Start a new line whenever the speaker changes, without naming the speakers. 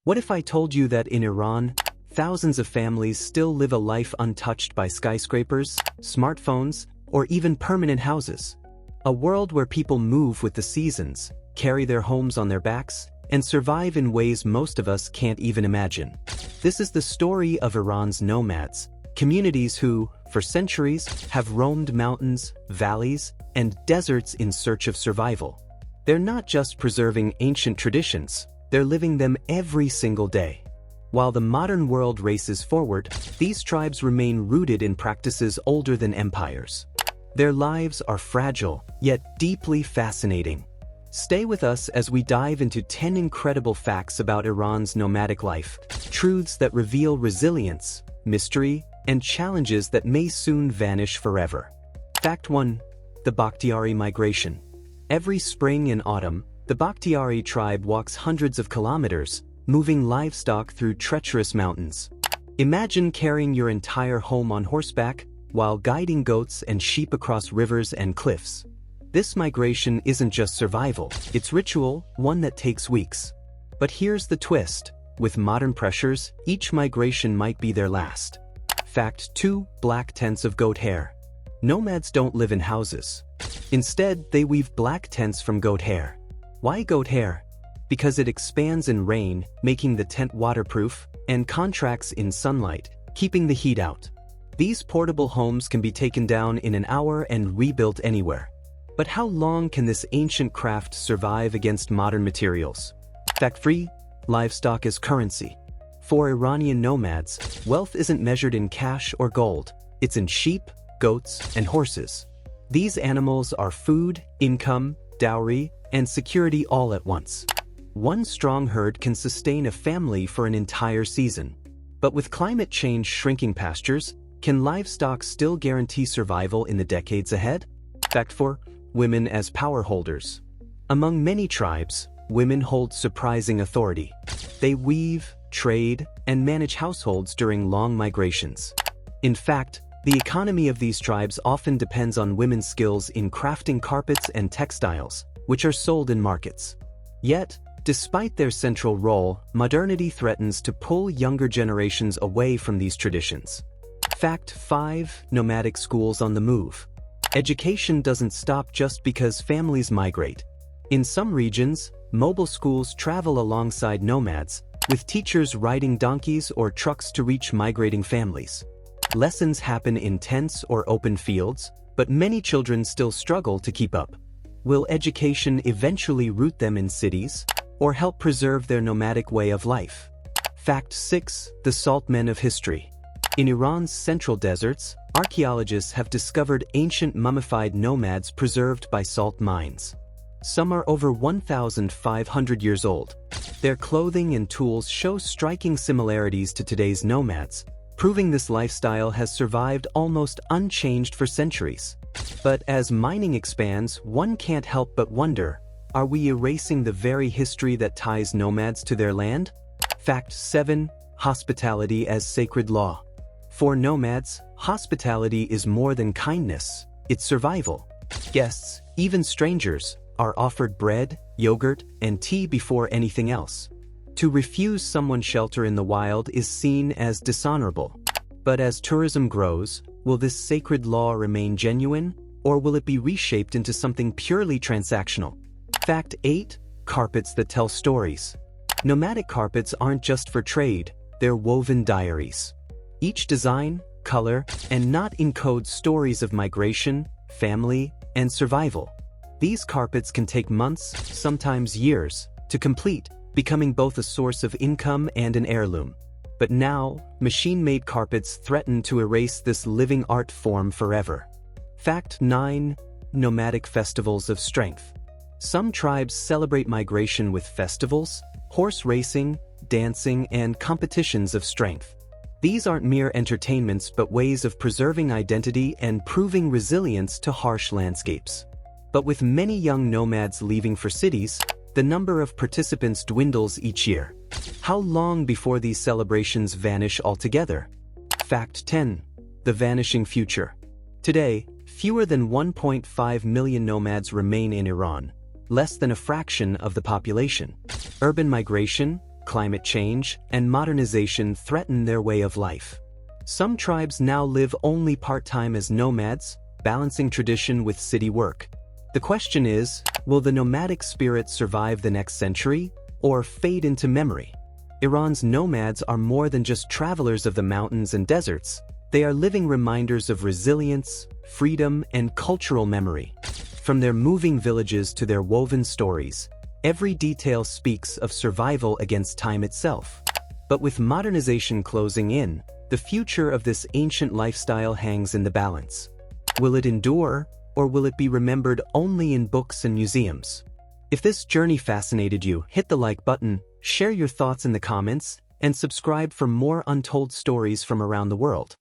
What if I told you that in Iran, thousands of families still live a life untouched by skyscrapers, smartphones, or even permanent houses? A world where people move with the seasons, carry their homes on their backs, and survive in ways most of us can't even imagine. This is the story of Iran's nomads, communities who, for centuries, have roamed mountains, valleys, and deserts in search of survival. They're not just preserving ancient traditions, they're living them every single day. While the modern world races forward, these tribes remain rooted in practices older than empires. Their lives are fragile, yet deeply fascinating. Stay with us as we dive into 10 incredible facts about Iran's nomadic life, truths that reveal resilience, mystery, and challenges that may soon vanish forever. Fact 1. The Bakhtiari migration. Every spring and autumn, the Bakhtiari tribe walks hundreds of kilometers, moving livestock through treacherous mountains. Imagine carrying your entire home on horseback while guiding goats and sheep across rivers and cliffs. This migration isn't just survival, it's ritual, one that takes weeks. But here's the twist. With modern pressures, each migration might be their last. Fact 2. Black tents of goat hair. Nomads don't live in houses. Instead, they weave black tents from goat hair. Why goat hair? Because it expands in rain, making the tent waterproof, and contracts in sunlight, keeping the heat out. These portable homes can be taken down in an hour and rebuilt anywhere. But how long can this ancient craft survive against modern materials? Fact 3. Livestock as currency. For Iranian nomads, wealth isn't measured in cash or gold, it's in sheep, goats, and horses. These animals are food, income, dowry, and security all at once. One strong herd can sustain a family for an entire season. But with climate change shrinking pastures, can livestock still guarantee survival in the decades ahead? Fact 4. Women as power holders. Among many tribes, women hold surprising authority. They weave, trade, and manage households during long migrations. In fact, the economy of these tribes often depends on women's skills in crafting carpets and textiles, which are sold in markets. Yet, despite their central role, modernity threatens to pull younger generations away from these traditions. Fact 5. Nomadic schools on the move. Education doesn't stop just because families migrate. In some regions, mobile schools travel alongside nomads, with teachers riding donkeys or trucks to reach migrating families. Lessons happen in tents or open fields, but many children still struggle to keep up. Will education eventually root them in cities, or help preserve their nomadic way of life? Fact 6. The salt men of history. In Iran's central deserts, archaeologists have discovered ancient mummified nomads preserved by salt mines. Some are over 1,500 years old. Their clothing and tools show striking similarities to today's nomads, proving this lifestyle has survived almost unchanged for centuries. But as mining expands, one can't help but wonder, are we erasing the very history that ties nomads to their land? Fact 7. Hospitality as sacred law. For nomads, hospitality is more than kindness, it's survival. Guests, even strangers, are offered bread, yogurt, and tea before anything else. To refuse someone shelter in the wild is seen as dishonorable. But as tourism grows, will this sacred law remain genuine, or will it be reshaped into something purely transactional? Fact 8. Carpets that tell stories. Nomadic carpets aren't just for trade, they're woven diaries. Each design, color, and knot encode stories of migration, family, and survival. These carpets can take months, sometimes years, to complete, becoming both a source of income and an heirloom. But now, machine-made carpets threaten to erase this living art form forever. Fact 9. Nomadic festivals of strength. Some tribes celebrate migration with festivals, horse racing, dancing, and competitions of strength. These aren't mere entertainments but ways of preserving identity and proving resilience to harsh landscapes. But with many young nomads leaving for cities, the number of participants dwindles each year. How long before these celebrations vanish altogether? Fact 10. The vanishing future. Today, fewer than 1.5 million nomads remain in Iran, less than a fraction of the population. Urban migration, climate change and modernization threaten their way of life. Some tribes now live only part-time as nomads, balancing tradition with city work. The question is, will the nomadic spirit survive the next century, or fade into memory? Iran's nomads are more than just travelers of the mountains and deserts. They are living reminders of resilience, freedom, and cultural memory. From their moving villages to their woven stories, every detail speaks of survival against time itself. But with modernization closing in, the future of this ancient lifestyle hangs in the balance. Will it endure, or will it be remembered only in books and museums? If this journey fascinated you, hit the like button, share your thoughts in the comments, and subscribe for more untold stories from around the world.